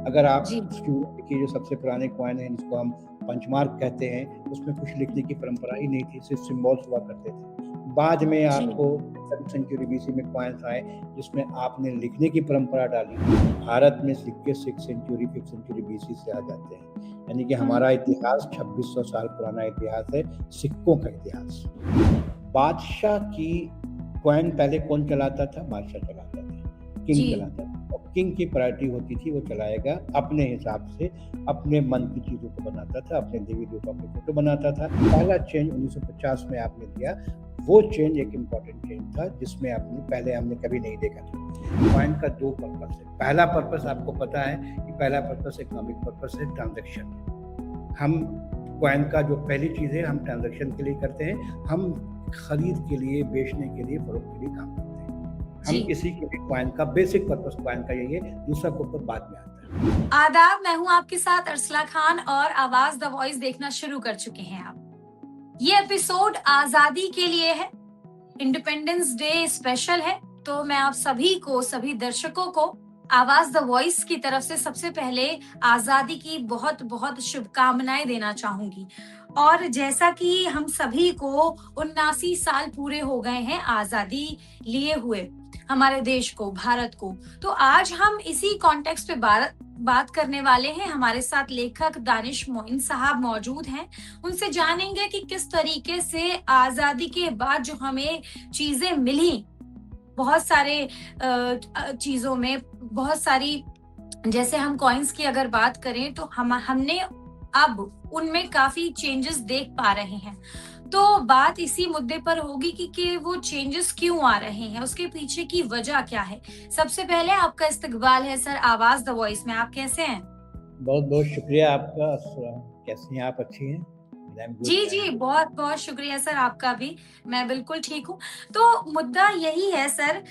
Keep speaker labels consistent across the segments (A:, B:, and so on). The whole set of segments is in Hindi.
A: अगर आप
B: जी।
A: की जो सबसे पुराने कॉइन हैं जिसको हम पंचमार्क कहते हैं, उसमें कुछ लिखने की परंपरा ही नहीं थी, सिर्फ सिंबल्स हुआ करते थे। बाद में
B: जी।
A: आपको 7th सेंचुरी बीसी में कॉइन्स आए जिसमें आपने लिखने की परंपरा डाली। भारत में सिक्के 6th century 5th century BC से आ जाते हैं, यानी कि हमारा इतिहास 2600 साल पुराना इतिहास है, सिक्कों का इतिहास। बादशाह की कॉइन पहले कौन चलाता था? बादशाह चलाता था, किंग
B: जी।
A: चलाता था। और किंग की प्रायोरिटी होती थी वो चलाएगा अपने हिसाब से, अपने मन की चीज़ों को बनाता था, अपने देवी देवताओं की फोटो बनाता था। पहला चेंज 1950 में आपने दिया, वो चेंज एक इम्पॉर्टेंट चेंज था जिसमें पहले हमने कभी नहीं देखा था। कॉइन का 2 पर्पस है। पहला पर्पस आपको पता है कि पहला पर्पस इकोनॉमिक पर्पस है, ट्रांजैक्शन है। हम कॉइन का जो पहली चीज़ है हम ट्रांजैक्शन के लिए करते हैं, हम खरीद के लिए, बेचने के लिए, फरोख्त के लिए काम करते हैं। हम
B: जी।
A: इसी के लिए कॉइन का बेसिक पर्पस कॉइन का यही है, दूसरा पर्पस बाद में आता है।
B: आदाब, मैं हूँ आपके साथ अरसला खान और आवाज द वॉइस देखना शुरू कर चुके हैं आप। ये एपिसोड आजादी के लिए है, इंडिपेंडेंस डे स्पेशल है, तो मैं आप सभी को, सभी दर्शकों को आवाज द वॉइस की तरफ से सबसे पहले आजादी की बहुत बहुत शुभकामनाएं देना चाहूंगी। और जैसा कि हम सभी को 79 साल पूरे हो गए हैं आजादी लिए हुए हमारे देश को, भारत को, तो आज हम इसी कॉन्टेक्स्ट पे बात करने वाले हैं। हमारे साथ लेखक दानिश मोइन साहब मौजूद हैं। उनसे जानेंगे कि किस तरीके से आजादी के बाद जो हमें चीजें मिली, बहुत सारे चीजों में बहुत सारी, जैसे हम कॉइन्स की अगर बात करें तो हमने अब उनमें काफी चेंजेस देख पा रहे हैं। तो बात इसी मुद्दे पर होगी कि वो चेंजेस क्यों आ रहे हैं, उसके पीछे की वजह क्या है। सबसे पहले आपका इस्तकबाल है सर आवाज द वॉइस में। आप कैसे हैं?
A: बहुत बहुत शुक्रिया आपका। कैसी हैं आप? अच्छी हैं? I am good.
B: जी, जी, बहुत-बहुत शुक्रिया सर आपका भी। मैं बिल्कुल ठीक हूँ। तो मुद्दा यही है सर,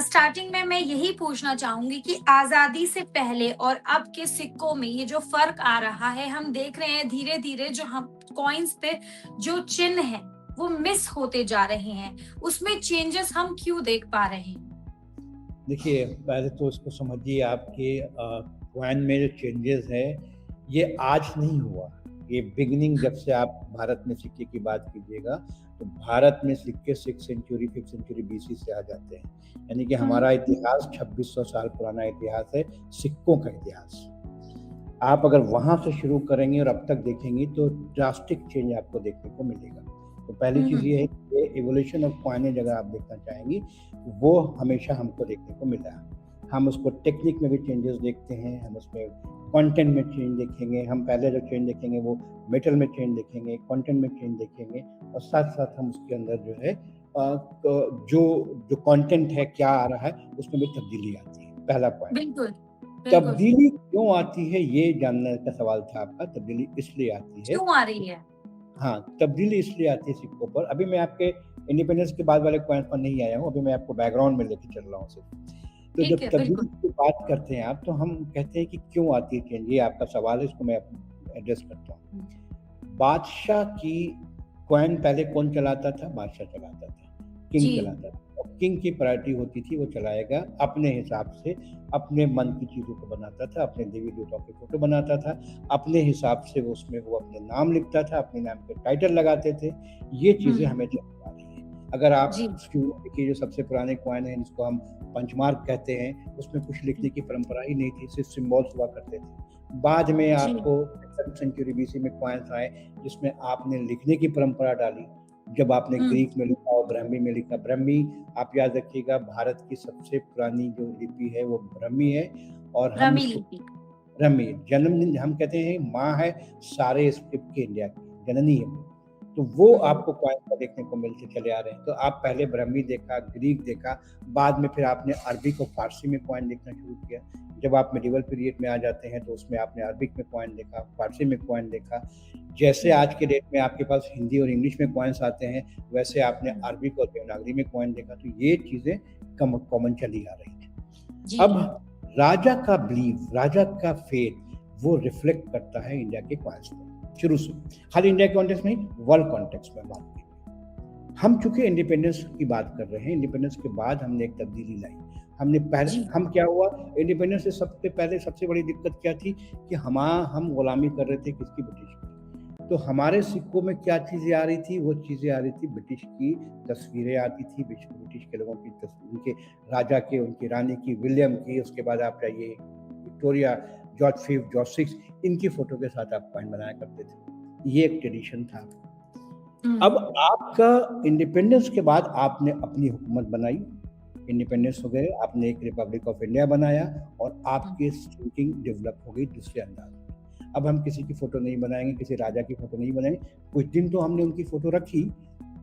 B: स्टार्टिंग में मैं यही पूछना चाहूँगी कि आज़ादी से पहले और अब के सिक्कों में ये जो फ़र्क आ रहा है, हम देख रहे हैं धीरे-धीरे जो हम कॉइन्स पे जो चिन्ह हैं, वो मिस होते जा रहे हैं। उसमें चेंजेस हम क्यों देख पा रहे हैं?
A: देखिए, पहले तो इसको समझिए, आपके कॉइन में जो चेंजेस है, ये आज नहीं हुआ। ये बिगिनिंग जब से आप भारत में सिक्के की बात कीजिएगा, तो भारत में सिक्के 6th century 5th century BC से आ जाते हैं। यानी कि
B: हुँ,
A: हमारा इतिहास 2600 साल पुराना इतिहास है, सिक्कों का इतिहास। आप अगर वहाँ से शुरू करेंगे और अब तक देखेंगी तो ड्रास्टिक चेंज आपको देखने को मिलेगा। तो पहली चीज़
B: हुँ,
A: ये है कि इवोल्यूशन ऑफ कॉइनेज अगर आप देखना चाहेंगी, वो हमेशा हमको देखने को मिला है। हम उसको टेक्निक में भी चेंजेस देखते हैं, हम उसमें कंटेंट में चेंज देखेंगे, हम पहले जो चेंज देखेंगे वो मेटल में चेंज देखेंगे, कंटेंट में चेंज देखेंगे, और साथ-साथ हम उसके अंदर जो है जो जो कंटेंट है, क्या आ रहा है, उसमें भी तब्दीली आती है। पहला पॉइंट।
B: बिल्कुल, बिल्कुल।
A: तब्दीली क्यों आती है, ये जानने का सवाल था आपका। तब्दीली इसलिए आती है,
B: क्यों आ रही है?
A: हाँ, तब्दीली इसलिए आती है सिक्कों पर। अभी मैं आपके इंडिपेंडेंस के बाद वाले पॉइंट पर नहीं आया हूँ, अभी मैं आपको बैकग्राउंड में लेके चल रहा हूँ सिर्फ। तो
B: ठीक
A: जब
B: है,
A: तब्दीली
B: बिल्कुल।
A: की बात करते हैं आप, तो हम कहते हैं कि क्यों आती है चेंज, ये आपका सवाल है, इसको मैं एड्रेस करता
B: हुँ,
A: हूँ। बादशाह की कॉइन पहले कौन चलाता था? बादशाह चलाता था, किंग
B: जी।
A: चलाता था। और किंग की प्रायोरिटी होती थी वो चलाएगा अपने हिसाब से, अपने मन की चीज़ों को बनाता था, अपने देवी देवताओं की फोटो बनाता था, अपने हिसाब से वो उसमें वो अपने नाम लिखता था, अपने नाम के टाइटल लगाते थे। ये चीज़ें
B: हुँ,
A: हमें चलती आ रही हैं। अगर आप
B: जी।
A: देखिए, जो सबसे पुराने कॉइन हैं जिसको हम पंचमार्क कहते हैं, उसमें कुछ लिखने की परंपरा ही नहीं थी, सिर्फ सिंबल्स हुआ करते थे। बाद में
B: जी।
A: आपको 7th सेंचुरी बीसी में कॉइन्स आए जिसमें आपने लिखने की परंपरा डाली। जब आपने
B: हुँ,
A: ग्रीक में लिखा और ब्राह्मी में लिखा। ब्राह्मी, आप याद रखिएगा, भारत की सबसे पुरानी जो लिपि है वो ब्राह्मी है। और हम
B: ब्राह्मी
A: उसको
B: लिपि।
A: ब्राह्मी जन्म हम कहते हैं, माँ है सारे स्क्रिप्ट के, इंडिया की जननी है वो। तो वो
B: हुँ,
A: आपको पॉइंट पर देखने को मिलते चले आ रहे हैं। तो आप पहले ब्राह्मी देखा, ग्रीक देखा, बाद में फिर आपने अरबिक और फारसी में पॉइंट देखना शुरू किया। जब आप मेडिवल पीरियड में आ जाते हैं तो उसमें आपने अरबिक में पॉइंट देखा, फारसी में पॉइंट देखा। जैसे
B: हुँ,
A: आज के डेट में आपके पास हिंदी और इंग्लिश में पॉइंट्स आते हैं, वैसे आपने
B: हुँ।
A: अरबिक और देवनागरी में पॉइंट देखा। तो ये चीज़ें कॉमन चली आ रही हैं।
B: जी।
A: अब राजा का बिलीव, राजा का फेथ, वो रिफ्लेक्ट करता है इंडिया के कॉन्टेक्स्ट में शुरू से। खाली इंडिया के कॉन्टेक्स्ट में नहीं, वर्ल्ड कॉन्टेक्स्ट में बात की। हम चूंकि इंडिपेंडेंस की बात कर रहे हैं, इंडिपेंडेंस के बाद हमने एक तब्दीली लाई। हमने पहले
B: जी।
A: हम क्या हुआ इंडिपेंडेंस से सबसे पहले सबसे बड़ी दिक्कत क्या थी कि हम गुलामी कर रहे थे किसकी? ब्रिटिश की। तो हमारे सिक्कों में क्या चीज़ें आ रही थी? वो चीज़ें आ रही थी ब्रिटिश की तस्वीरें आती थी, ब्रिटिश के लोगों की उनके राजा के, उनकी रानी की, विलियम की, उसके बाद आप चाहिए Victoria, George V, George VI, इनकी फ़ोटो के साथ आप कॉइन बनाया करते थे। ये एक ट्रेडिशन था। अब आपका इंडिपेंडेंस के बाद आपने अपनी हुकूमत बनाई, इंडिपेंडेंस हो गए, आपने एक रिपब्लिक ऑफ इंडिया बनाया और आपकी थिंकिंग डेवलप हो गई दूसरे अंदाज में। अब हम किसी की फ़ोटो नहीं बनाएँगे, किसी राजा की फ़ोटो नहीं बनाएँगे। कुछ दिन तो हमने उनकी फ़ोटो रखी,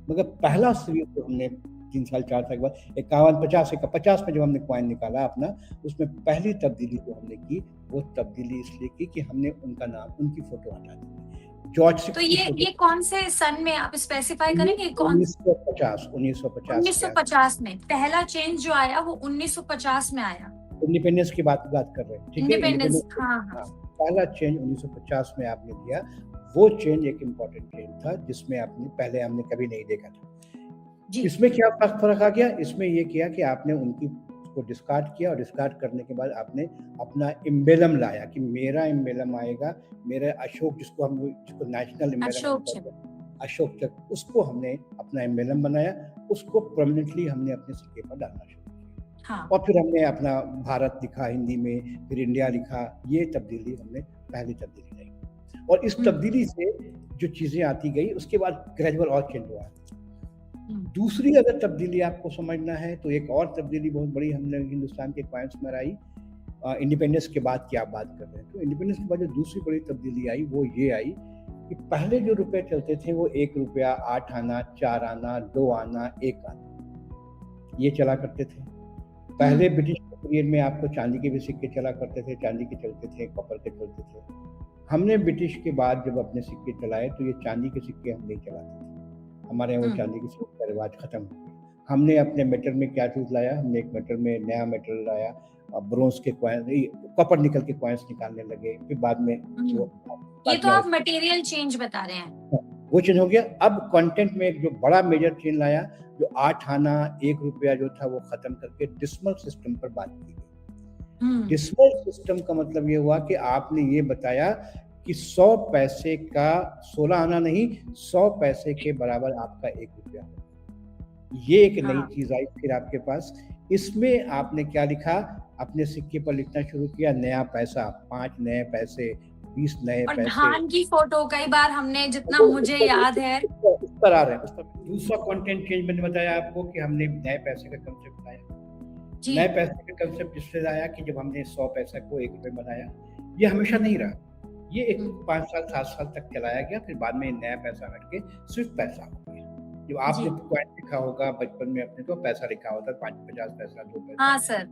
A: मगर पहला सीरीज़ जो हमने 3 साल 4 साल के बाद 51-50 में जब हमने कॉइन निकाला अपना, उसमें पहली तब्दीली जो हमने की, वो तब्दीली इसलिए की कि हमने उनका नाम, उनकी फ़ोटो हटा दी। जॉर्ज VI
B: तो
A: की फ़ोटो
B: ये कौन से सन में आप स्पेसिफाई करेंगे? कौन
A: 1950 के
B: 1950 में पहला चेंज जो आया वो 1950 में आया।
A: इंडिपेंडेंस की बात कर रहे हैं, ठीक है?
B: इंडिपेंडेंस, हाँ
A: हाँ,
B: हाँ
A: पहला चेंज 1950 में आपने दिया, वो चेंज एक इम्पोर्टेंट चेंज था जिसमें पहले हमने कभी नहीं देखा था।
B: जी।
A: इसमें क्या फ़र्क आ गया? इसमें ये किया कि आपने उनकी उसको डिस्कार्ड किया और डिस्कार्ड करने के बाद आपने अपना एम्ब्लेम लाया कि मेरा एम्ब्लेम आएगा, मेरा अशोक जिसको नेशनल एम्ब्लेम
B: अशोक चक्र।
A: अशोक चक्र, उसको हमने अपना एम्ब्लेम बनाया, उसको परमानेंटली हमने अपने सिक्के पर डालना शुरू किया।
B: हाँ।
A: और फिर हमने अपना भारत लिखा हिंदी में, फिर इंडिया लिखा, ये तब्दीली हमने पहली तब्दीली लाई। और इस तब्दीली से जो चीज़ें आती गई, उसके बाद ग्रेजुअल और चेंज हुआ। दूसरी अगर तब्दीली आपको समझना है तो एक और तब्दीली बहुत बड़ी हमने हिंदुस्तान के कॉइन्स में आई, इंडिपेंडेंस के बाद की आप बात कर रहे हैं। तो इंडिपेंडेंस के बाद जो दूसरी बड़ी तब्दीली आई वो ये आई कि पहले जो रुपए चलते थे वो 1 रुपया, 8 आना, 4 आना, 2 आना, 1 आना, ये चला करते थे। पहले ब्रिटिश पीरियड में आपको चांदी के भी सिक्के चला करते थे, चांदी के चलते थे, कॉपर के चलते थे। हमने ब्रिटिश के बाद जब अपने सिक्के चलाए तो ये चांदी के सिक्के हम नहीं चलाते थे, हमारे यहाँ वो चांदी की सिक्के का रिवाज खत्म हो गया। हमने अपने मेटल में क्या चीज़ लाया? हमने एक मेटल में नया मेटल लाया, ब्रोंज के कॉइन, कॉपर निकल के कॉइन्स निकालने लगे, फिर बाद में वो
B: ये तो आप मटेरियल चेंज बता रहे हैं।
A: वो चेंज हो गया। अब कंटेंट में एक जो बड़ा मेजर चेंज लाया, जो 8 आना, 1 रुपया जो था वो खत्म करके डिसिमल सिस्टम पर बात की गई। डिसिमल सिस्टम का मतलब ये हुआ कि आपने ये बताया कि 100 पैसे का 16 आना नहीं, 100 पैसे के बराबर आपका 1 रुपया होगा। ये एक नई चीज आई फिर आपके पास। इसमें आपने क्या लिखा? अपने सिक्के पर लिखना शुरू किया नया पैसा, 5 नए पैसे, 20 नए
B: और
A: पैसे।
B: धान की फोटो कई बार हमने, जितना मुझे याद है,
A: उस पर आ रहे हैं। उस पर दूसरा कंटेंट चेंज मैंने बताया आपको कि हमने नए पैसे का कंसेप्ट लाया। नए पैसे का कंसेप्ट इससे आया कि जब हमने 100 पैसा को 1 रुपये बनाया, ये हमेशा नहीं रहा, ये एक 5 साल 7 साल तक चलाया गया। फिर बाद में नया पैसा हट के सिर्फ पैसा हो गया। जब आपने कॉइन लिखा होगा बचपन में अपने, तो पैसा लिखा होता है 5-50 पैसा, 2 पैसा।
B: हाँ सर।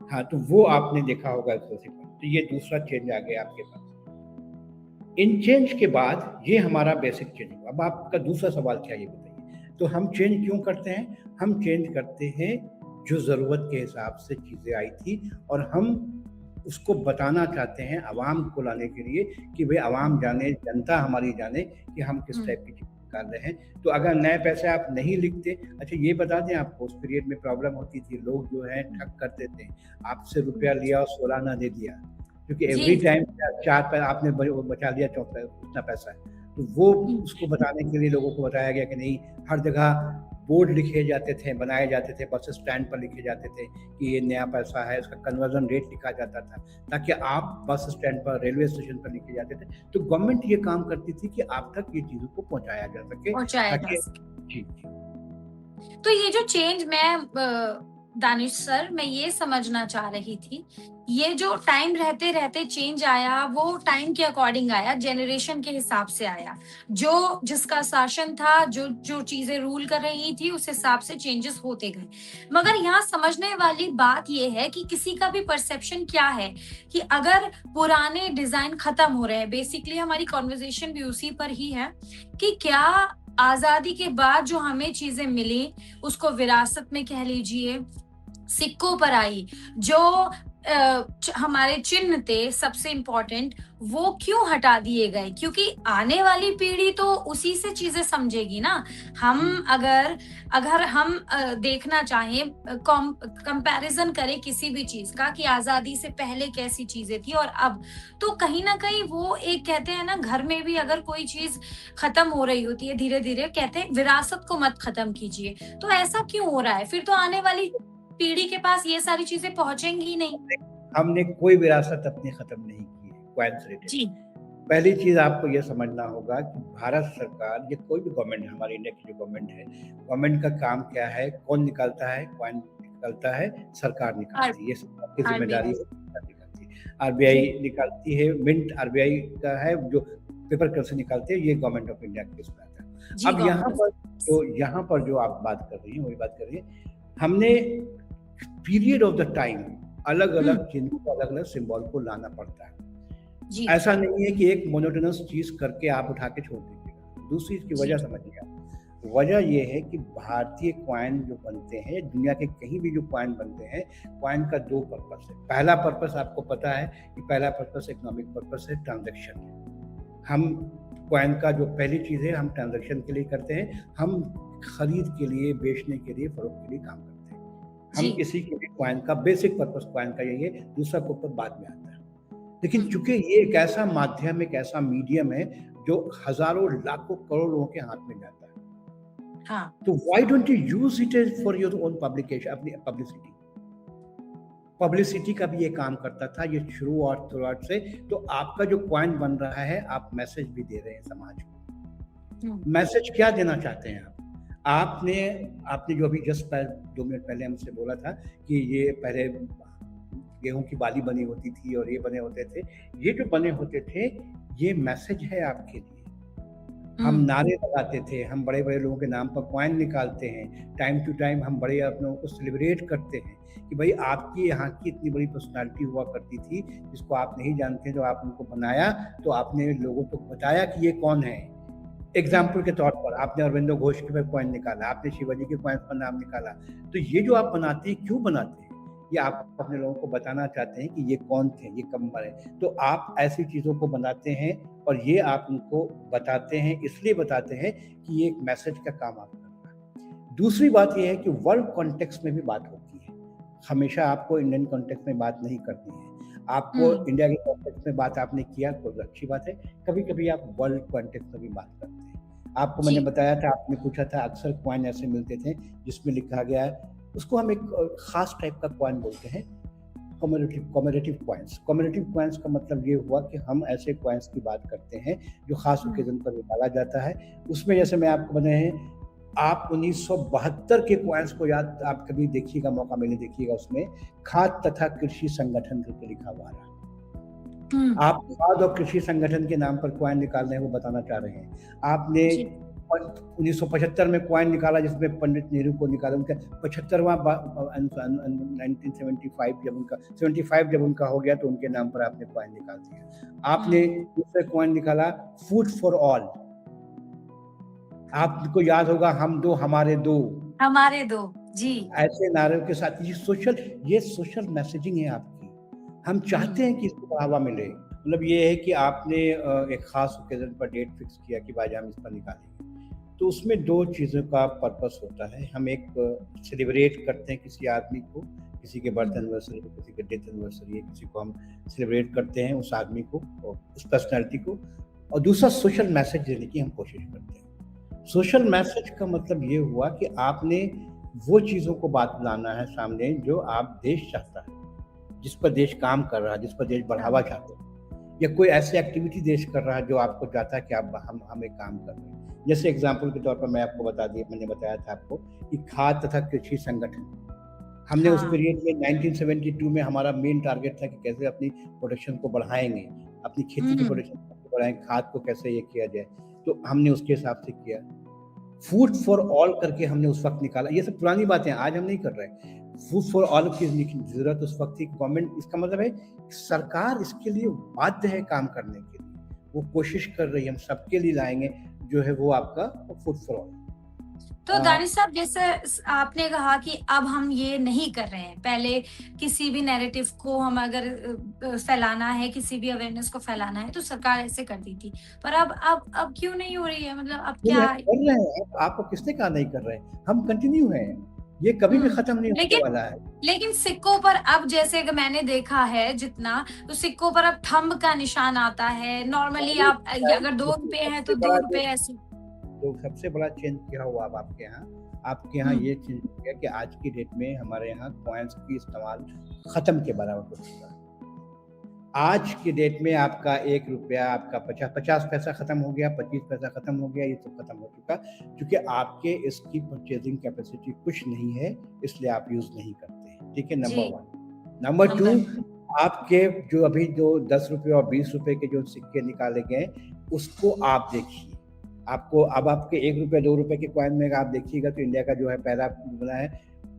A: हाँ, तो वो आपने देखा होगा। तो ये दूसरा चेंज आ गया आपके पास। इन चेंज के बाद ये हमारा बेसिक चेंज हुआ। अब आपका दूसरा सवाल क्या, ये बताइए। तो हम चेंज क्यों करते हैं? हम चेंज करते हैं जो ज़रूरत के हिसाब से चीज़ें आई थी और हम उसको बताना चाहते हैं आवाम को लाने के लिए कि भाई आवाम जाने, जनता हमारी जाने कि हम किस टाइप की चीज़ निकाल रहे हैं। तो अगर नए पैसे आप नहीं लिखते, अच्छा ये बता दें आपको, उस पीरियड में प्रॉब्लम होती थी, लोग जो है ठग करते थे, आपसे रुपया लिया और 16 आना दे दिया, क्योंकि एवरी टाइम 4 पैसा आपने बचा लिया, 4 उतना पैसा है। तो वो उसको बताने के लिए लोगों को बताया गया कि नहीं, हर जगह बोर्ड लिखे जाते थे, बनाए जाते थे, बस स्टैंड पर लिखे जाते थे कि ये नया पैसा है, उसका कन्वर्जन रेट लिखा जाता था, ताकि आप बस स्टैंड पर, रेलवे स्टेशन पर लिखे जाते थे। तो गवर्नमेंट ये काम करती थी कि आप तक ये चीज़ों को पहुंचाया जा सके। जी।
B: तो ये जो चेंज, मैं दानिश सर, मैं ये समझना चाह रही थी, ये जो टाइम रहते रहते चेंज आया, वो टाइम के अकॉर्डिंग आया, जेनरेशन के हिसाब से आया, जो जिसका शासन था, जो चीजें रूल कर रही थी, उस हिसाब से चेंजेस होते गए। मगर यहाँ समझने वाली बात ये है कि किसी का भी परसेप्शन क्या है कि अगर पुराने डिजाइन खत्म हो रहे हैं, बेसिकली हमारी कॉन्वर्सेशन भी उसी पर ही है कि क्या आजादी के बाद जो हमें चीजें मिली, उसको विरासत में कह लीजिए, सिक्कों पर आई, जो हमारे चिन्ह थे सबसे इम्पोर्टेंट, वो क्यों हटा दिए गए? क्योंकि आने वाली पीढ़ी तो उसी से चीजें समझेगी ना। हम अगर अगर हम देखना चाहें, कंपैरिजन करें किसी भी चीज का कि आजादी से पहले कैसी चीजें थी और अब, तो कहीं ना कहीं वो एक कहते हैं ना, घर में भी अगर कोई चीज खत्म हो रही होती है धीरे धीरे, कहते हैं विरासत को मत खत्म कीजिए। तो ऐसा क्यों हो रहा है? फिर तो आने वाली पीढ़ी के पास ये सारी चीजें पहुंचेंगी ही नहीं।
A: हमने कोई विरासत अपनी खत्म नहीं की है क्वाइन से
B: जी।
A: रिलेटेड। पहली चीज आपको यह समझना होगा कि भारत सरकार या कोई भी गवर्नमेंट है, हमारी इंडिया की जो गवर्नमेंट है, गवर्नमेंट का काम क्या है? कौन निकालता है? क्वाइन निकालता है, सरकार
B: आर
A: निकालती है, ये सरकार की जिम्मेदारी
B: आरबीआई।
A: है, सरकार निकालती है। आरबीआई
B: जी,
A: निकालती है, मिंट आरबीआई का है, जो पेपर करेंसी निकालते हैं, ये गवर्नमेंट ऑफ इंडिया के इसमें आता है।
B: जी,
A: अब
B: गवर्नमेंट।
A: यहाँ पर जो आप बात कर रही हैं, वही बात कर रही हैं, हमने पीरियड ऑफ द टाइम अलग
B: हुँ,
A: अलग चिन्ह को, अलग अलग सिंबल को लाना पड़ता है।
B: जी,
A: ऐसा नहीं है कि एक मोनोटोनस चीज करके आप उठा के छोड़ दीजिएगा। दूसरी इसकी
B: जी,
A: वजह समझिए आप। वजह ये है कि भारतीय कॉइन जो बनते हैं, दुनिया के कहीं भी जो कॉइन बनते हैं, कॉइन का दो पर्पस है। पहला पर्पस आपको पता है कि पहला पर्पस इकोनॉमिक पर्पस है, ट्रांजैक्शन है। हम कॉइन का जो पहली चीज है, हम ट्रांजैक्शन के लिए करते हैं, हम खरीद के लिए, बेचने के लिए, फरोख्त के लिए काम करते हैं। हम
B: जी,
A: इसी के लिए कॉइन का बेसिक पर्पस कॉइन का यही है, दूसरा पर्पस बाद में आता है। लेकिन
B: हुँ,
A: चूंकि ये एक ऐसा माध्यम, एक ऐसा मीडियम है जो हजारों, लाखों, करोड़ लोगों के हाथ में जाता है,
B: हाँ,
A: तो why don't you use it as for your own publication, अपनी पब्लिसिटी। पब्लिसिटी का भी ये काम करता था, ये शुरुआत से। तो आपका जो कॉइन बन रहा है, आप मैसेज भी दे रहे हैं समाज को।
B: हुँ,
A: मैसेज क्या देना चाहते हैं आप? आपने आपने जो अभी जस्ट 2 मिनट पहले हमसे बोला था कि ये पहले गेहूं की बाली बनी होती थी और ये बने होते थे। ये जो बने होते थे, ये मैसेज है आपके लिए। हम
B: हुँ,
A: नारे लगाते थे, हम बड़े-बड़े लोगों के नाम पर कॉइन निकालते हैं, टाइम टू टाइम हम बड़े अपनों को सेलिब्रेट करते हैं कि भाई आपकी यहाँ की इतनी बड़ी पर्सनैलिटी हुआ करती थी, जिसको आप नहीं जानते, जो आप उनको बनाया, तो आपने लोगों को बताया कि ये कौन है।
B: हुँ,
A: एग्ज़ाम्पल के तौर पर आपने अरविंदो घोष के कॉइन निकाला, आपने शिवाजी के कॉइन पर नाम निकाला। तो ये जो आप बनाते हैं, क्यों बनाते हैं? ये आप अपने लोगों को बताना चाहते हैं कि ये कौन थे, ये कब मरे। तो आप ऐसी चीज़ों को बनाते हैं और ये आप उनको बताते हैं, इसलिए बताते हैं कि ये एक मैसेज का काम आप कर रहा है। दूसरी बात ये है कि वर्ल्ड कॉन्टेक्स्ट में भी बात होती है। हमेशा आपको इंडियन कॉन्टेक्स्ट में बात नहीं करनी है। आपको
B: हुँ,
A: इंडिया के कॉन्टेक्स्ट में बात आपने किया, कोई अच्छी बात है। कभी-कभी आप वर्ल्ड कॉन्टेक्स्ट में भी बात करते हैं। आपको मैंने
B: जी,
A: बताया था, आपने पूछा था, अक्सर कॉइन ऐसे मिलते थे जिसमें लिखा गया है, उसको हम एक खास टाइप का कॉइन बोलते हैं, कॉमेरेटिव कॉइन्स। कॉमेरेटिव कॉइन्स का मतलब ये हुआ कि हम ऐसे कॉइन्स की बात करते हैं जो खास
B: हुँ,
A: ओकेजन पर निकाला जाता है। उसमें जैसे मैं आपको बताएँ, आप 1972 के कॉइन्स को याद आप कभी देखिएगा, मौका मिले देखिएगा, उसमें खाद्य तथा कृषि संगठन करके लिखा हुआ रहा।
B: हुँ,
A: आप खाद्य और कृषि संगठन के नाम पर कॉइन निकाल रहे हैं, वो बताना चाह रहे हैं। आपने
B: जी,
A: 1975 में कॉइन निकाला जिसमें पंडित नेहरू को निकाला, उनका 75वां 1975 जब उनका 75 जब उनका हो गया, तो उनके नाम पर आपने कॉइन निकाल दिया। आपने
B: हुँ,
A: दूसरा कॉइन निकाला, फूड फॉर ऑल। आपको याद होगा, हम दो हमारे दो।
B: हमारे 2, जी,
A: ऐसे नारों के साथ ये सोशल मैसेजिंग है आपकी। हम
B: हुँ,
A: चाहते हैं कि इसको बढ़ावा मिले। मतलब ये है कि आपने एक खास ओकेज़न पर डेट फिक्स किया कि भाई हम इस पर निकालेंगे। तो उसमें 2 चीज़ों का पर्पस होता है। हम एक सेलिब्रेट करते हैं किसी आदमी को, किसी के बर्थ
B: हुँ,
A: एनिवर्सरी, किसी के डेथ एनिवर्सरी है, किसी को हम सेलिब्रेट करते हैं, उस आदमी को और उस पर्सनैलिटी को। और दूसरा सोशल मैसेज देने की हम कोशिश करते हैं। सोशल मैसेज का मतलब ये हुआ कि आपने वो चीज़ों को बात लाना है सामने जो आप देश चाहता है, जिस पर देश काम कर रहा है, जिस पर देश बढ़ावा
B: हाँ,
A: चाहता है, या कोई ऐसी एक्टिविटी देश कर रहा है जो आपको चाहता है कि आप हम एक काम कर रहे हैं। जैसे एग्ज़ाम्पल के तौर पर मैं आपको बता दिया, मैंने बताया था आपको कि खाद्य तथा कृषि संगठन, हमने उस
B: हाँ,
A: पीरियड में 1972 में हमारा मेन टारगेट था कि कैसे अपनी प्रोडक्शन को बढ़ाएँगे, अपनी खेती की
B: हुँ,
A: प्रोडक्शन को बढ़ाएँ, खाद को कैसे ये किया जाए, तो हमने उसके हिसाब से किया। फूड फॉर ऑल करके हमने उस वक़्त निकाला। ये सब पुरानी बातें हैं, आज हम नहीं कर रहे हैं। फूड फॉर ऑल की ज़रूरत उस वक़्त थी, गवर्नमेंट, इसका मतलब है सरकार इसके लिए बाध्य है काम करने के लिए। वो कोशिश कर रही है, हम सबके लिए लाएँगे, जो है वो आपका फूड फॉर ऑल।
B: तो दानिश साहब, जैसे आपने कहा कि अब हम ये नहीं कर रहे हैं, पहले किसी भी नैरेटिव को हम अगर फैलाना है, किसी भी अवेयरनेस को फैलाना है तो सरकार ऐसे करती थी, पर अब क्यों नहीं हो रही है? मतलब अब
A: नहीं,
B: क्या?
A: हम कर रहे हैं। आपको किसने कहा नहीं कर रहे हैं? हम कंटिन्यू हैं। ये कभी भी खत्म नहीं होने
B: लेकिन
A: वाला है।
B: लेकिन सिक्कों पर अब, जैसे कि मैंने देखा है जितना, तो सिक्कों पर अब थंब का निशान आता है। नॉर्मली आप अगर 2 रुपए हैं तो
A: सबसे
B: 2
A: बड़ा
B: रुपए ऐसे।
A: जो सबसे बड़ा चेंज क्या हुआ अब आपके यहाँ? आपके यहाँ ये चेंज हो गया कि आज की डेट में हमारे यहाँ कॉइन्स की इस्तेमाल खत्म के बराबर हो चुका है। आज की डेट में आपका 1 रुपया, आपका 50 पैसा खत्म हो गया, 25 पैसा खत्म हो गया, ये सब खत्म हो चुका, क्योंकि आपके इसकी परचेजिंग कैपेसिटी कुछ नहीं है, इसलिए आप यूज़ नहीं करते हैं। ठीक है, नंबर 1। नंबर 2, आपके जो अभी जो 10 रुपये और 20 रुपये के जो सिक्के निकाले गए, उसको आप देखिए। आपको अब आपके 1 रुपये, 2 रुपये के कॉइन में आप देखिएगा तो इंडिया का जो है पहला बना है,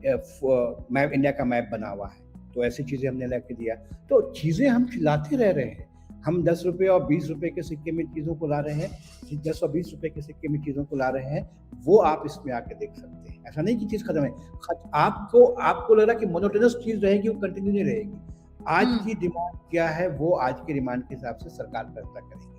A: मैप, इंडिया का मैप बना हुआ है। तो ऐसी चीज़ें हमने ला के दिया। तो चीज़ें हम लाते रह रहे हैं। हम 10 रुपये और 20 रुपये के सिक्के में चीज़ों को ला रहे हैं, 10 और 20 रुपये के सिक्के में चीज़ों को ला रहे हैं, वो आप इसमें आके देख सकते हैं। ऐसा नहीं कि चीज़ खत्म है। आपको लग रहा है कि मोनोटोनस चीज़ रहेगी, वो कंटिन्यू नहीं रहेगी। आज की डिमांड क्या है, वो आज की डिमांड के हिसाब से सरकार फैसला करेगी।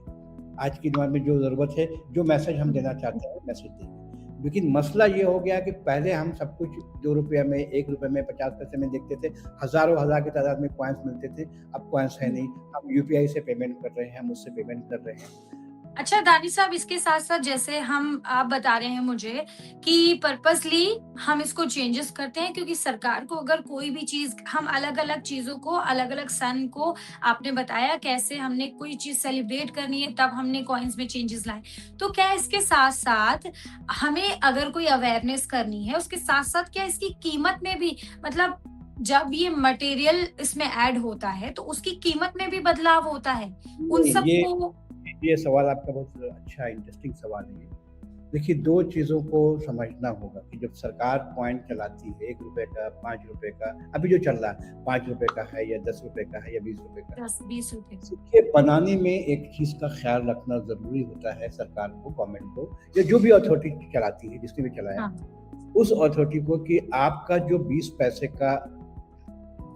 A: आज की डिमांड में जो ज़रूरत है, जो मैसेज हम देना चाहते हैं, मैसेज देंगे। लेकिन मसला ये हो गया कि पहले हम सब कुछ 2 रुपये में, 1 रुपये में, 50 पैसे में देखते थे, हज़ारों हज़ार की तादाद में कॉइन्स मिलते थे। अब कॉइन्स है नहीं, हम यूपीआई से पेमेंट कर रहे हैं, हम उससे पेमेंट कर रहे हैं।
B: अच्छा दानिश साहब, इसके साथ साथ जैसे आप बता रहे हैं मुझे कि पर्पसली हम इसको चेंजेस करते हैं, क्योंकि सरकार को अगर कोई भी चीज, हम अलग अलग चीजों को, अलग अलग सन को, आपने बताया कैसे हमने कोई चीज सेलिब्रेट करनी है, तब हमने कॉइन्स में चेंजेस लाए। तो क्या इसके साथ साथ हमें अगर कोई अवेयरनेस करनी है, उसके साथ साथ क्या इसकी कीमत में भी, मतलब जब ये मटेरियल इसमें ऐड होता है तो उसकी कीमत में भी बदलाव होता है उन सबको?
A: ये सवाल आपका बहुत अच्छा, इंटरेस्टिंग सवाल है। देखिए, 2 चीज़ों को समझना होगा कि जब सरकार कॉइन चलाती है, 1 रुपये का, 5 रुपये का, अभी जो चल रहा है 5 रुपये का है या 10 रुपये का है या 20 रुपये का,
B: 10-20 रुपए।
A: सिक्के बनाने में एक चीज़ का ख्याल रखना ज़रूरी होता है सरकार को, गवर्नमेंट को, या जो भी अथॉरिटी चलाती है, जिसने भी चलाया, उस अथॉरिटी को, कि आपका जो 20 पैसे का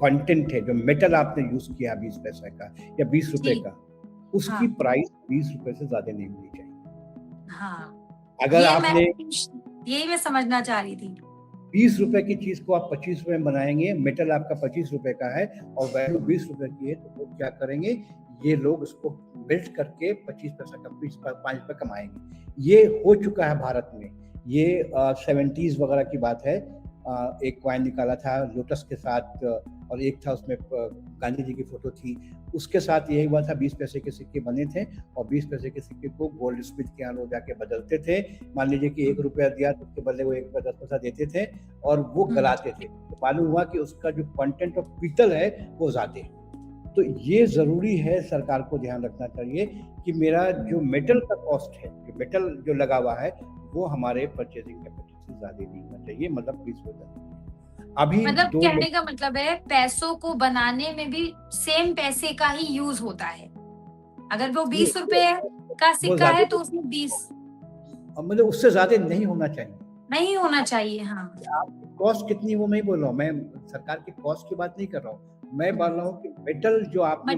A: कंटेंट है, जो मेटल आपने यूज़ किया 20 पैसे का या 20 रुपये का, उसकी प्राइस 20 रुपए से ज्यादा नहीं होनी चाहिए।
B: हाँ,
A: अगर आपने
B: यही मैं समझना चाह रही थी।
A: 20 रुपए की चीज को आप 25 रुपए में बनाएंगे, मेटल आपका 25 रुपए का है और वैल्यू 20 रुपए की है, तो लोग क्या करेंगे, ये लोग उसको बिल्ड करके 25 पैसा का 5 रुपए कमाएंगे। ये हो चुका है भारत में। ये 70s वगैरह की बात है। एक कॉइन निकाला था लोटस के साथ, और एक था उसमें गांधी जी की फोटो थी, उसके साथ यही हुआ था। 20 पैसे के सिक्के बने थे और 20 पैसे के सिक्के को गोल्ड स्मिथ के यहाँ लोग जाके बदलते थे। मान लीजिए कि 1 रुपया दिया तो उसके बदले वो 1 रुपया 10 पैसा देते थे और वो गलाते थे। तो मालूम हुआ कि उसका जो कंटेंट ऑफ पीतल है वो ज्यादा है। तो ये जरूरी है, सरकार को ध्यान रखना चाहिए कि मेरा जो मेटल का कॉस्ट है, जो मेटल जो लगा हुआ है, वो हमारे परचेजिंग कैपेसिटी से ज्यादा नहीं होना चाहिए, मतलब 20%। अभी
B: मतलब कहने का मतलब है, पैसों को बनाने में भी सेम पैसे का ही यूज होता है। अगर वो 20 रुपए का सिक्का है तो उसमें 20,
A: मतलब उससे ज्यादा नहीं होना चाहिए।
B: नहीं होना चाहिए। हाँ,
A: आपकी कॉस्ट कितनी, वो मैं बोल रहा हूँ, मैं सरकार की कॉस्ट की बात नहीं कर रहा हूँ। मैं बोल रहा हूँ कि मेटल जो आपने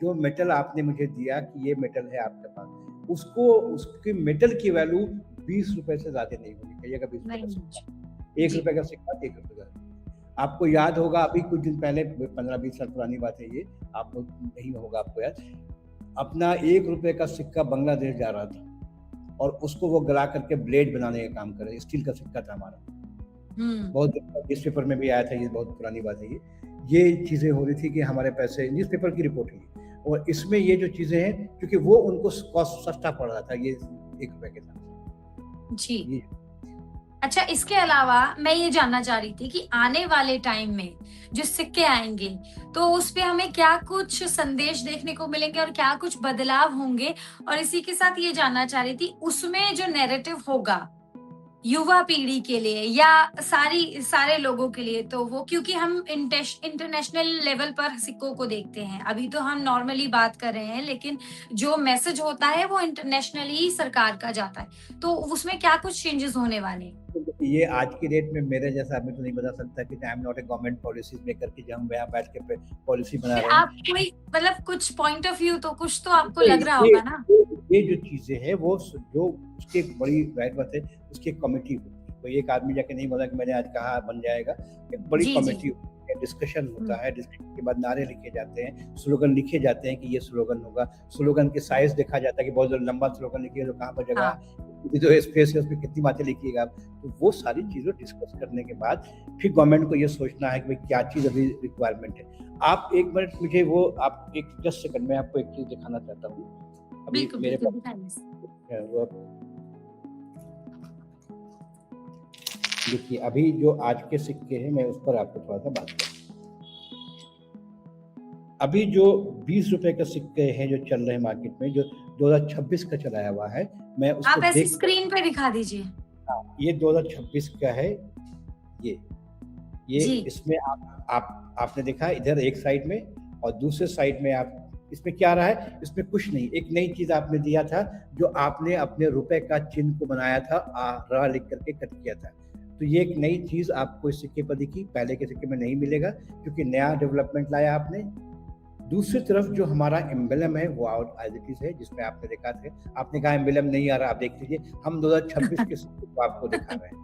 A: जो मेटल आपने मुझे दिया कि ये मेटल है आपके पास, उसको, उसकी मेटल की वैल्यू 20 रुपए से ज्यादा नहीं होनी चाहिए। अगर 20 रुपए का सिक्का, 1 रुपए का सिक्का, 1 रुपए का। आपको याद होगा, अभी कुछ दिन पहले, 15-20 साल पुरानी बात है ये, आपको नहीं होगा आपको याद, अपना 1 रुपए का सिक्का बांग्लादेश जा रहा था और उसको वो गला करके ब्लेड बनाने का काम कर रहे। स्टील का सिक्का था हमारा, बहुत न्यूज़पेपर में भी आया था, ये बहुत पुरानी बात है। ये चीजें हो रही थी कि हमारे पैसे, न्यूज़पेपर की रिपोर्ट है, और इसमें ये जो चीजें हैं, क्योंकि वो उनको कॉस्ट सस्ता पड़ रहा था ये 1 रुपए के साथ जी।
B: अच्छा, इसके अलावा मैं ये जानना चाह रही थी कि आने वाले टाइम में जो सिक्के आएंगे तो उस पे हमें क्या कुछ संदेश देखने को मिलेंगे और क्या कुछ बदलाव होंगे, और इसी के साथ ये जानना चाह रही थी उसमें जो नैरेटिव होगा युवा पीढ़ी के लिए या सारे लोगों के लिए, तो वो क्योंकि हम इंटरनेशनल लेवल पर सिक्कों को देखते हैं, अभी तो हम नॉर्मली बात कर रहे हैं, लेकिन जो मैसेज होता है वो इंटरनेशनली सरकार का जाता है, तो उसमें क्या कुछ चेंजेस होने वाले हैं?
A: ये आज की डेट में मेरे जैसा आदमी तो नहीं बता सकता कि I am not a government policies maker कि हम यहाँ बैठ के पॉलिसी बना
B: फिर
A: रहे हैं।
B: आप कोई मतलब कुछ पॉइंट ऑफ व्यू तो कुछ तो आपको
A: ये
B: लग रहा
A: ये
B: होगा ना?
A: ये जो चीजें हैं वो जो उसकी एक बड़ी राइट बात है, उसकी एक कमेटी होती है। तो एक आदमी जाके नहीं बोला कि मैंने आज कहा बन जाएगा। एक बड़ी
B: जी, जी।
A: कमेटी होती है, डिस्कशन होता
B: हुँ।
A: है, डिस्कशन के बाद नारे लिखे जाते हैं, स्लोगन लिखे जाते हैं कि ये स्लोगन होगा। स्लोगन की साइज देखा जाता है कि बहुत लंबा स्लोगन लिखिए तो कहाँ पर जगह
B: हाँ।
A: है, जो स्पेस है उसमें कितनी बातें लिखिएगा आप। तो वो सारी चीज़ें डिस्कस करने के बाद फिर गवर्नमेंट को ये सोचना है कि भाई क्या चीज़ अभी रिक्वायरमेंट है। आप एक मिनट मुझे वो आप एक जस्ट सेकंड में आपको एक चीज़ दिखाना चाहता हूँ। अभी
B: बिल्कुल,
A: मेरे
B: बिल्कुल
A: पास
B: दिखाइए।
A: वो देखिए अभी जो आज के सिक्के हैं मैं उस पर आपको थोड़ा-सा बात करूँ। अभी जो 20 रुपए का सिक्के हैं जो चल रहे हैं मार्केट में, जो 2026 का चलाया हुआ है, मैं उसको
B: आप ऐसे
A: देख
B: स्क्रीन पे दिखा दीजिए।
A: हाँ, ये 2026 का है ये। ये
B: जी।
A: इसमें आपने देखा इधर एक साइड में और दूसरे साइड में आप इसमें क्या रहा है, इसमें कुछ नहीं, एक नई चीज़ आपने दिया था जो आपने अपने रुपए का चिन्ह को बनाया था र लिख करके कट किया था। तो ये एक नई चीज़ आपको इस सिक्के पर दिखी, पहले के सिक्के में नहीं मिलेगा क्योंकि नया डेवलपमेंट लाया आपने। दूसरी तरफ जो हमारा एम्बलम है वो आउट एज इट इज है, जिसमें आपने देखा थे, आपने कहा एम्बलम नहीं आ रहा, आप देख लीजिए हम 2026 के सिक्के को आपको दिखा रहे हैं।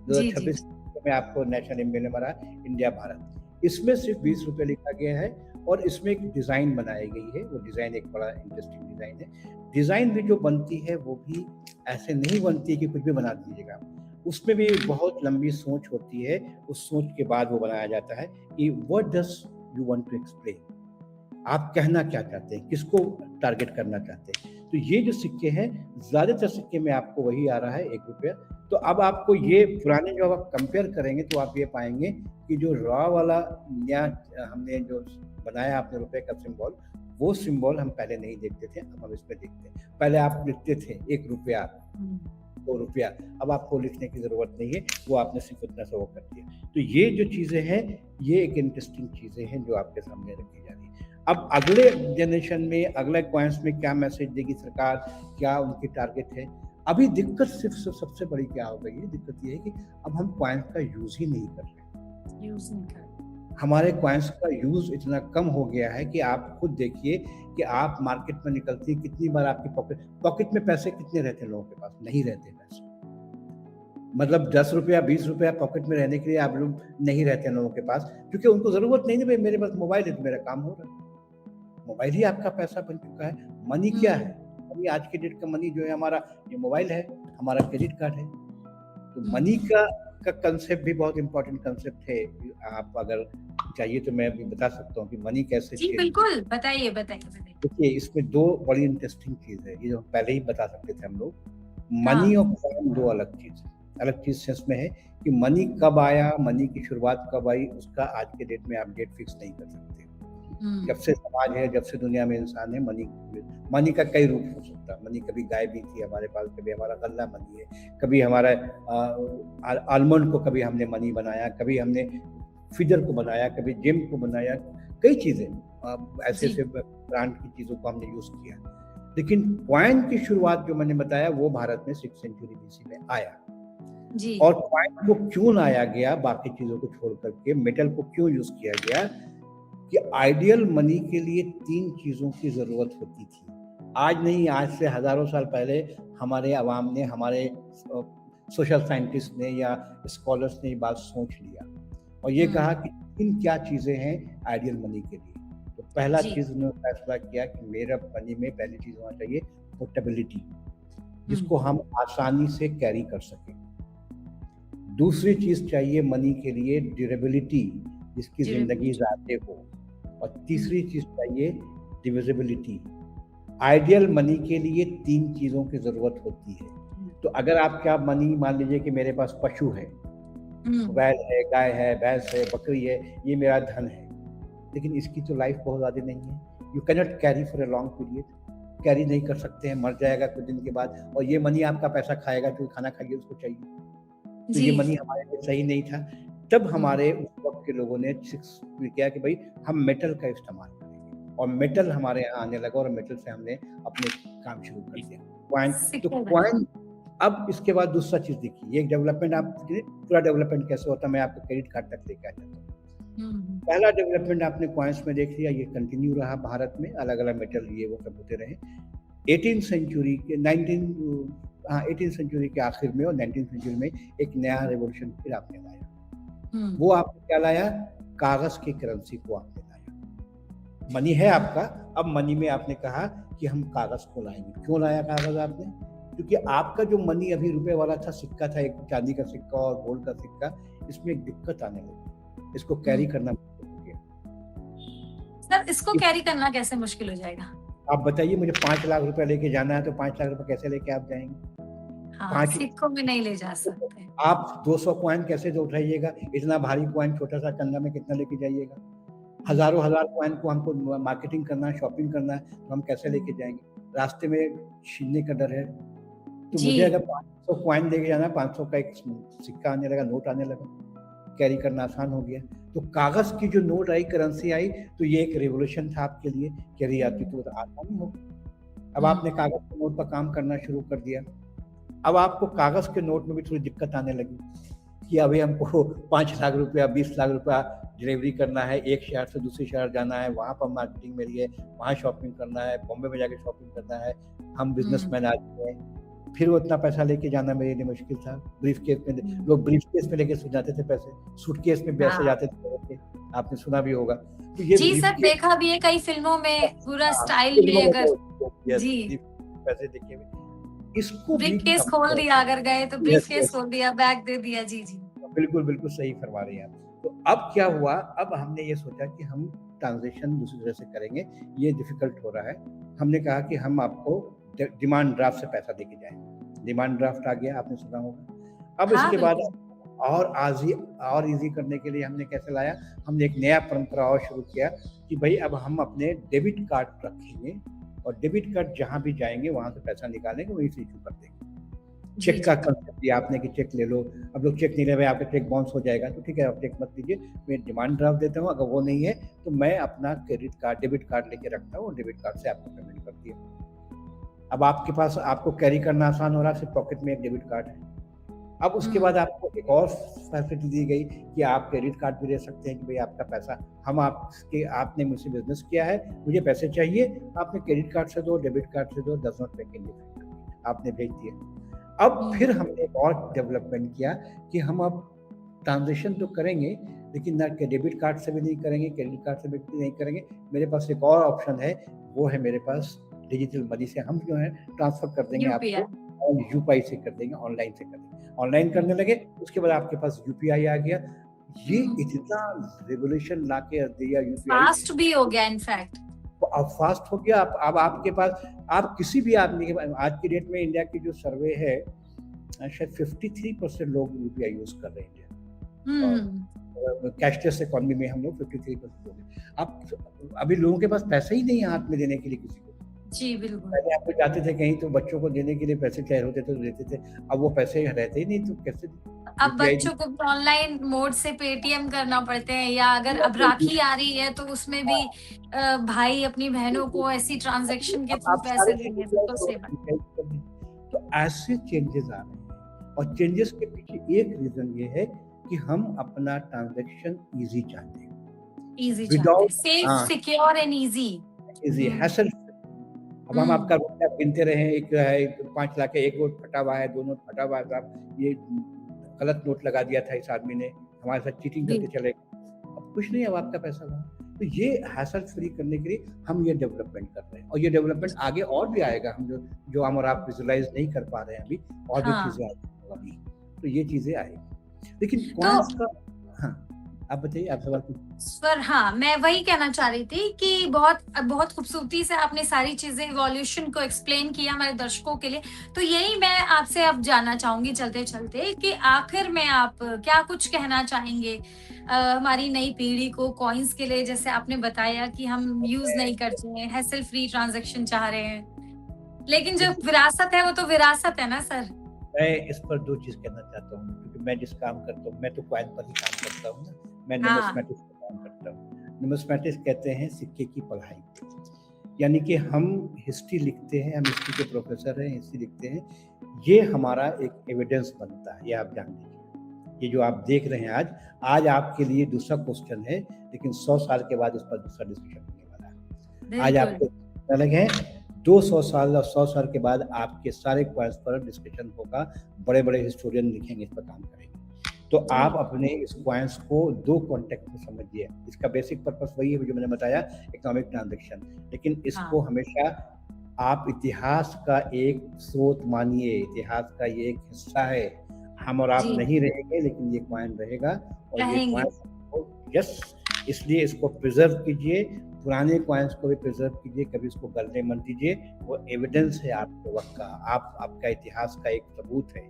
B: जी, जी।
A: 2026 में आपको नेशनल एम्बलम आ रहा है इंडिया भारत। इसमें सिर्फ 20 रुपए लिखा गया है और इसमें एक डिजाइन बनाई गई है। वो डिजाइन एक बड़ा इंटरेस्टिंग डिजाइन है। डिजाइन भी जो बनती है वो भी ऐसे नहीं बनती है कि कुछ भी बना दीजिएगा। उसमें भी बहुत लंबी सोच होती है। उस सोच के बाद वो बनाया जाता है कि what does you want to explain, आप कहना क्या चाहते हैं, किसको टारगेट करना चाहते हैं। तो ये जो सिक्के हैं, ज़्यादातर सिक्के में आपको वही आ रहा है 1 रुपया। तो अब आपको ये पुराने जो आप कंपेयर करेंगे तो आप ये पाएँगे कि जो रॉ वाला नया हमने जो बनाया अपने रुपए का सिंबल, वो सिंबल हम पहले नहीं देखते थे, अब हम इसमें देखते हैं। पहले आप लिखते थे 1 रुपया,
B: हुँ।
A: 2 रुपया, अब आपको लिखने की ज़रूरत नहीं है, वो आपने सिर्फ़ उतना सा वो कर दिया। तो ये जो चीज़ें हैं, ये एक इंटरेस्टिंग चीज़ें हैं जो आपके सामने रखी जा रही हैं। अब अगले जनरेशन में, अगले कॉइन्स में क्या मैसेज देगी सरकार, क्या उनकी टारगेट है? अभी दिक्कत सिर्फ़ सबसे बड़ी क्या हो गई है, दिक्कत ये है कि अब हम कॉइन्स का यूज़ ही नहीं कर रहे हैं।
B: यूज़ नहीं कर
A: हमारे कॉइन्स का यूज़ इतना कम हो गया है कि आप खुद देखिए कि आप मार्केट में निकलती हैं, कितनी बार आपकी पॉकेट में पैसे कितने रहते हैं लोगों के पास? नहीं रहते पैसे। मतलब 10 रुपया, 20 रुपया पॉकेट में रहने के लिए आप लोग नहीं रहते हैं लोगों के पास, क्योंकि उनको ज़रूरत नहीं है, भई मेरे पास मोबाइल है तो मेरा काम हो रहा है। मोबाइल ही आपका पैसा बन चुका है। मनी क्या है? मनी आज की डेट का मनी जो है हमारा, ये मोबाइल है, हमारा क्रेडिट कार्ड है। तो मनी का कंसेप्ट भी बहुत इम्पोर्टेंट कंसेप्ट है। आप अगर चाहिए तो मैं अभी बता सकता हूँ कि मनी कैसे
B: जी,
A: चेंज।
B: बिल्कुल। बताइए, बताइए।
A: देखिए इसमें 2 बड़ी इंटरेस्टिंग चीज़ है, ये जो पहले ही बता सकते थे हम लोग। मनी
B: हाँ।
A: और कॉइन 2 अलग चीज़ है। अलग चीज़ सेंस में है कि मनी कब आया, मनी की शुरुआत कब आई, उसका आज के डेट में आप डेट फिक्स नहीं कर सकते। जब से समाज है, जब से दुनिया में इंसान है, मनी का कई रूप हो सकता है। मनी कभी गाय भी थी हमारे पास, कभी हमारा गल्ला मनी है, कभी हमारा आलमंड को कभी हमने मनी बनाया, कभी हमने फिगर को बनाया, कभी जेम को बनाया, कई चीज़ें ऐसे ब्रांड की चीज़ों को हमने यूज़ किया। लेकिन कॉइन की शुरुआत जो मैंने बताया वो भारत में 6th सेंचुरी बीसी में आया।
B: जी।
A: और कॉइन को क्यों लाया गया, बाकी चीज़ों को छोड़ करके मेटल को क्यों यूज़ किया गया कि आइडियल मनी के लिए 3 चीज़ों की ज़रूरत होती थी। आज नहीं, आज से हज़ारों साल पहले हमारे अवाम ने, हमारे सोशल साइंटिस्ट ने या स्कॉलर्स ने ये बात सोच लिया और ये कहा कि 3 क्या चीज़ें हैं आइडियल मनी के लिए। तो पहला चीज़ उन्होंने फैसला किया कि मेरा मनी में पहली चीज़ होना चाहिए पोर्टेबिलिटी, जिसको हम आसानी से कैरी कर सकें। दूसरी चीज़ चाहिए मनी के लिए ड्यूरेबिलिटी, जिसकी ज़िंदगी ज़्यादा हो। और तीसरी चीज़ चाहिए डिविजिबिलिटी। आइडियल मनी के लिए 3 चीज़ों की ज़रूरत होती है। तो अगर आपका मनी, मान लीजिए कि मेरे पास पशु है, बैल है, गाय है, भैंस है, बकरी है, ये मेरा धन है, लेकिन इसकी तो लाइफ बहुत ज़्यादा नहीं है। You can not carry for a long period, carry नहीं कर सकते हैं, मर जाएगा कुछ दिन के बाद, और ये मनी आपका पैसा खाएगा, जो खाना खाइए उसको चाहिए। तो
B: जी।
A: ये मनी हमारे लिए सही नहीं था। तब
B: हुँ।
A: हमारे उस वक़्त के लोगों ने किया कि भई हम मेटल का इस्तेमाल करेंगे और मेटल हमारे यहाँ आने लगा और मेटल से हमने अपने काम शुरू कर दिया। कॉइन तो
B: सिक्के बने।
A: कॉइन अब इसके बाद दूसरा चीज़ देखिए, ये डेवलपमेंट आप देखिए पूरा डेवलपमेंट कैसे होता है, मैं आपको क्रेडिट कार्ड तक लेके आ जाता हूँ।
B: हुँ।
A: पहला डेवलपमेंट आपने कॉइन्स में देख लिया, ये कंटिन्यू रहा भारत में, अलग-अलग मेटल ये वो सब होते रहे। 18th सेंचुरी के 18th सेंचुरी के आखिर में और 19th सेंचुरी में एक नया रिवॉल्यूशन फिर आपने लाया।
B: हुँ।
A: वो आपने क्या लाया? कागज़ की करेंसी को आपने लाया। मनी है आपका, अब मनी में आपने कहा कि हम कागज़ को लाएँगे। क्यों लाया कागज़ आपने? क्योंकि आपका जो मनी अभी रुपए वाला था, सिक्का था, एक चांदी का सिक्का और गोल्ड का सिक्का, इसमें एक दिक्कत आने लगी। इसको कैरी
B: हुँ।
A: करना मुश्किल हो गया।
B: सर इसको कैरी करना कैसे मुश्किल हो जाएगा?
A: आप बताइए, मुझे 5 लाख रुपए लेके जाना है तो 5 लाख रुपए कैसे लेके आप जाएँगे?
B: हाँ,
A: 5
B: सिक्कों में नहीं ले जा सकते।
A: आप 200 कॉइन कैसे तो उठाइएगा? इतना भारी कॉइन छोटा-सा कंधा में कितना लेके जाइएगा?
B: हुँ।
A: हज़ारों हज़ार कॉइन को हमको मार्केटिंग करना है, शॉपिंग करना है, तो हम कैसे लेके जाएँगे? रास्ते में छीनने का डर है। तो मुझे
B: जी।
A: अगर 500 कॉइन लेके जाना है, 500 का एक सिक्का आने लगा, नोट आने लगा, कैरी करना आसान हो गया। तो कागज़ की जो नोट आई, करेंसी आई, तो ये एक रिवॉल्यूशन था आपके लिए कि अरे यार, तो आसानी हो। अब आपने
B: हुँ।
A: कागज़ के नोट पर काम करना शुरू कर दिया। अब आपको कागज़ के नोट में भी थोड़ी दिक्कत आने लगी कि अभी हमको 5 लाख रुपया, 20 लाख रुपया डिलीवरी करना है, एक शहर से दूसरे शहर जाना है, वहाँ पर मार्केटिंग मेरी है, वहाँ शॉपिंग करना है, बॉम्बे में जाके शॉपिंग करना है, हम
B: हुँ।
A: बिज़नेसमैन आदमी हैं। फिर वो इतना पैसा लेके जाना मेरे लिए मुश्किल था। ब्रीफ़केस में
B: हुँ।
A: लोग ब्रीफ़केस में लेके सो जाते थे पैसे, सूटकेस में पैसे
B: हाँ।
A: जाते थे, आपने सुना भी होगा। तो ये
B: जी सर,
A: ब्रीफ़केस
B: देखा भी है कई फ़िल्मों में पूरा
A: हाँ,
B: स्टाइल में
A: फिल्मों में
B: अगर
A: यस,
B: जी।
A: पैसे देखे हुए। इसको भी
B: ब्रीफ़केस
A: हम
B: खोल दिया, अगर गए तो
A: यस,
B: ब्रीफ़केस
A: यस।
B: खोल दिया, बैग दे दिया। जी, जी।
A: बिल्कुल, बिल्कुल सही फरमा रही हैं आप। तो अब क्या हुआ, अब हमने ये सोचा कि हम ट्रांज़ैक्शन दूसरी तरह से करेंगे, ये डिफ़िकल्ट हो रहा है। हमने कहा कि हम आपको डिमांड ड्राफ्ट से पैसा देके जाएँगे। डिमांड ड्राफ्ट आ गया, आपने सुना होगा। अब
B: हाँ,
A: इसके बाद
B: बिल्कुल।
A: और ईज़ी करने के लिए हमने कैसे लाया, हमने एक नया परंपरा और शुरू किया कि भई अब हम अपने डेबिट कार्ड रखेंगे और डेबिट कार्ड जहाँ भी जाएँगे वहाँ से पैसा निकालेंगे, वहीं से इश्यू कर देंगे।
B: जी,
A: चेक का
B: जी।
A: कांसेप्ट दिया आपने कि चेक ले लो। अब लोग चेक नहीं ले रहे, आपका चेक बाउंस हो जाएगा, तो ठीक है, आप चेक मत लीजिए, मैं डिमांड ड्राफ्ट देता हूँ, अगर वो नहीं है तो मैं अपना डेबिट कार्ड लेके रखता हूँ और डेबिट कार्ड से आपको पेमेंट कर दिया। अब आपके पास आपको कैरी करना आसान हो रहा है, सिर्फ पॉकेट में एक डेबिट कार्ड है। अब उसके
B: हुँ।
A: बाद आपको एक और फैसिलिटी दी गई कि आप क्रेडिट कार्ड भी ले सकते हैं कि भई आपका पैसा आपने मुझसे बिज़नेस किया है, मुझे पैसे चाहिए, आपने क्रेडिट कार्ड से दो, डेबिट कार्ड से दो, does not make any difference, आपने भेज दिया। अब
B: हुँ।
A: फिर हमने एक और डेवलपमेंट किया कि हम अब ट्रांज़ैक्शन तो करेंगे, लेकिन ना कि डेबिट कार्ड से भी नहीं करेंगे, क्रेडिट कार्ड से भी नहीं करेंगे। मेरे पास एक और ऑप्शन है, वो है मेरे पास डिजिटल मनी से हम जो है ट्रांसफ़र कर देंगे आपको
B: यूपीआई।
A: और यूपीआई से कर देंगे, ऑनलाइन से कर देंगे। ऑनलाइन करने लगे, उसके बाद आपके पास यूपीआई आ गया। ये
B: हुँ।
A: इतना रिवॉल्यूशन ला के दिया यूपीआई,
B: फ़ास्ट भी हो गया इनफैक्ट।
A: तो अब फ़ास्ट हो गया। अब आपके पास आप किसी भी आदमी के पास आज की डेट में इंडिया की जो सर्वे है, शायद 53% लोग यूपीआई यूज़ कर रहे हैं इंडिया में
B: हुँ।
A: और कैशलेस इकोनॉमी में हम लोग 53% लोग हैं। अब अभी लोगों के पास पैसे ही नहीं है हाथ में देने के लिए किसी को।
B: जी, बिल्कुल।
A: पहले आप लोग जाते थे कहीं तो बच्चों को देने के लिए पैसे चाहिए होते थे तो देते थे। अब वो पैसे रहते ही नहीं तो कैसे
B: अब
A: यूपीआई
B: बच्चों को भी ऑनलाइन मोड से पेटीएम करना पड़ते हैं, या अगर अब राखी आ रही है तो उसमें भी भाई अपनी बहनों को ऐसी ट्रांज़ैक्शन के
A: अब
B: थ्रू
A: आप
B: पैसे
A: सारी चीज़ें
B: देंगे,
A: जो
B: तो
A: है
B: सेवा।
A: यूपीआई कर दी। तो ऐसे चेंजेज़ आ रहे हैं और चेंजेज़ के पीछे एक रीज़न ये है कि हम अपना ट्रांज़ैक्शन ईज़ी चाहते हैं।
B: ईज़ी चाहते हैं,
A: विदाउट
B: सेफ,
A: हाँ,
B: secure and easy.
A: Easy
B: hmm.
A: Hassle free. अब हम
B: हुँ।
A: आपका रुपया गिनते रहें, एक है 5 लाख है, 1 नोट फटा हुआ है, 2 नोट फटा हुआ है साहब, ये गलत नोट लगा दिया था इस आदमी ने, हमारे साथ चीटिंग
B: जी।
A: करके चले गए। अब कुछ नहीं, अब आपका पैसा वहाँ। तो ये हैसल फ्री करने के लिए हम ये डेवलपमेंट कर रहे हैं और ये डेवलपमेंट आगे और भी आएगा। हम जो हम और आप विजुअलाइज़ नहीं कर पा रहे हैं अभी, और भी
B: हाँ।
A: चीज़ें आएगी अभी। तो ये चीज़ें आएगी। लेकिन
B: तो
A: कॉइन्स का हाँ, आप बताइए, आप सवाल पूछिए।
B: सर हाँ, मैं वही कहना चाह रही थी कि बहुत बहुत खूबसूरती से आपने सारी चीज़ें इवोल्यूशन को एक्सप्लेन किया हमारे दर्शकों के लिए। तो यही मैं आपसे अब जानना चाहूँगी चलते-चलते कि आखिर में आप क्या कुछ कहना चाहेंगे हमारी नई पीढ़ी को कॉइन्स के लिए? जैसे आपने बताया कि हम यूज़ नहीं करते हैं, हैसल फ्री ट्रांज़ैक्शन चाह रहे हैं। लेकिन जो
A: देखिए
B: विरासत है वो तो विरासत है ना सर।
A: मैं इस पर 2 चीज़ कहना चाहता हूँ, क्योंकि मैं जिस काम करता हूँ, मैं तो कॉइन पर ही काम करता हूँ ना, मैं
B: हाँ,
A: न्यूमिस्मैटिक्स का काम करता हूँ। न्यूमिस्मैटिक्स कहते हैं सिक्के की पढ़ाई, यानी कि हम हिस्ट्री लिखते हैं, हम हिस्ट्री के प्रोफ़ेसर हैं, हिस्ट्री लिखते हैं, ये हमारा एक एविडेंस बनता है, ये आप जान लीजिए। ये जो आप देख रहे हैं आज आपके लिए दूसरा क्वेश्चन है, लेकिन 100 साल के बाद उस पर दूसरा डिस्कशन होने वाला है। आज
B: बिल्कुल।
A: आपको अलग है, 200 साल और 100 साल के बाद आपके सारे क्वेश्चन पर डिस्कशन होगा, बड़े-बड़े हिस्टोरियन लिखेंगे, इस पर काम करेंगे। तो आप
B: जी,
A: अपने इस क्वेश्चन को 2 कॉन्टेक्स्ट में समझिए। इसका बेसिक पर्पस वही है जो मैंने बताया, इकोनॉमिक ट्रांज़ैक्शन, लेकिन
B: हाँ,
A: इसको हमेशा आप इतिहास का एक स्रोत मानिए, इतिहास का ये एक हिस्सा है। हम और आप
B: जी,
A: नहीं रहेंगे, लेकिन ये कॉइन रहेगा और ये
B: रहेंगे।
A: कॉइन आपको यस, इसलिए इसको प्रिज़र्व कीजिए, पुराने कॉइन्स को भी प्रिज़र्व कीजिए, कभी इसको गलने मत दीजिए। वो एविडेंस है आपके वक़्त का, आपका इतिहास का एक सबूत है,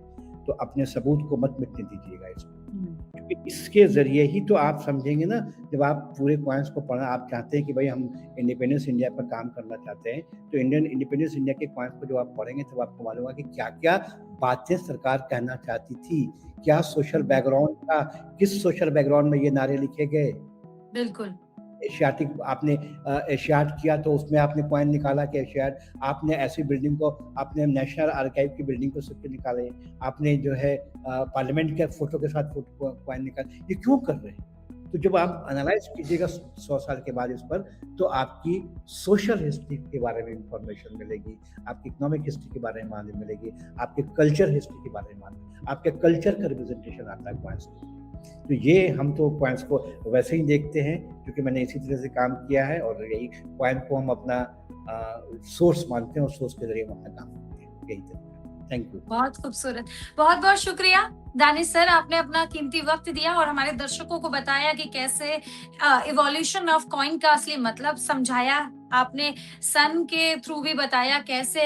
A: तो अपने सबूत को मत मिटने दीजिएगा इसको।
B: हुँ,
A: क्योंकि इसके ज़रिए ही तो आप समझेंगे ना, जब आप पूरे कॉइन्स को पढ़ना, आप चाहते हैं कि भई हम इंडिपेंडेंस इंडिया पर काम करना चाहते हैं, तो इंडियन इंडिपेंडेंस इंडिया के कॉइन्स को जब आप पढ़ेंगे तब आपको मालूम होगा कि क्या-क्या बातें सरकार कहना चाहती थी, क्या सोशल
B: हुँ,
A: बैकग्राउंड था, किस सोशल बैकग्राउंड में ये नारे लिखे गए।
B: बिल्कुल।
A: एशियाटिक आपने एशियाड किया तो उसमें आपने कॉइन निकाला कि एशियाड, आपने ऐसी बिल्डिंग को, आपने नेशनल आर्काइव की बिल्डिंग को सिक्के निकाले, आपने जो है पार्लियामेंट के फ़ोटो के साथ कॉइन निकाले, ये क्यों कर रहे हैं? तो जब
B: हुँ,
A: आप एनालाइज़ कीजिएगा 100 साल के बाद इस पर, तो आपकी सोशल हिस्ट्री के बारे में इन्फॉर्मेशन मिलेगी, आपकी इकोनॉमिक हिस्ट्री के बारे में मालूम मिलेगी, आपके कल्चर हिस्ट्री के बारे में मालूम, आपके कल्चर का रिप्रेजेंटेशन आता है कॉइन्स में। तो ये हम तो कॉइन्स को वैसे ही देखते हैं, क्योंकि मैंने इसी तरह से काम किया है और यही कॉइन को हम अपना सोर्स मानते हैं और सोर्स के ज़रिए हम अपना काम करते हैं। यही तरीका है। Thank you.
B: बहुत खूबसूरत। बहुत-बहुत शुक्रिया दानिश सर, आपने अपना कीमती वक़्त दिया और हमारे दर्शकों को बताया कि कैसे इवोल्यूशन ऑफ कॉइन का असली मतलब समझाया। आपने सन के थ्रू भी बताया कैसे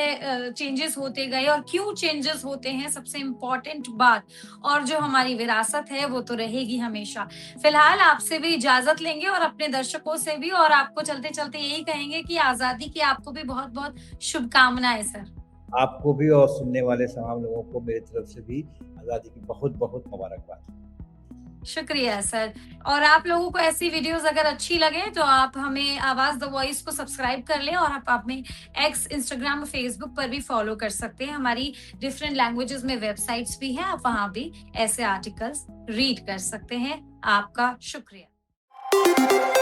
B: चेंजेस होते गए और क्यों चेंजेस होते हैं, सबसे इम्पोर्टेंट बात। और जो हमारी विरासत है वो तो रहेगी हमेशा। फिलहाल आपसे भी इजाज़त लेंगे और अपने दर्शकों से भी, और आपको चलते-चलते यही कहेंगे कि आज़ादी की आपको भी बहुत-बहुत शुभकामनाएँ सर।
A: आपको भी और सुनने वाले तमाम लोगों को मेरी तरफ से भी आज़ादी की बहुत-बहुत मुबारकबाद।
B: शुक्रिया सर। और आप लोगों को ऐसी वीडियोस अगर अच्छी लगे तो आप हमें आवाज़ द वॉइस को सब्सक्राइब कर लें, और आप हमें एक्स, इंस्टाग्राम और फेसबुक पर भी फॉलो कर सकते हैं। हमारी डिफरेंट लैंग्वेजेस में वेबसाइट्स भी हैं, आप वहाँ भी ऐसे आर्टिकल्स रीड कर सकते हैं। आपका शुक्रिया।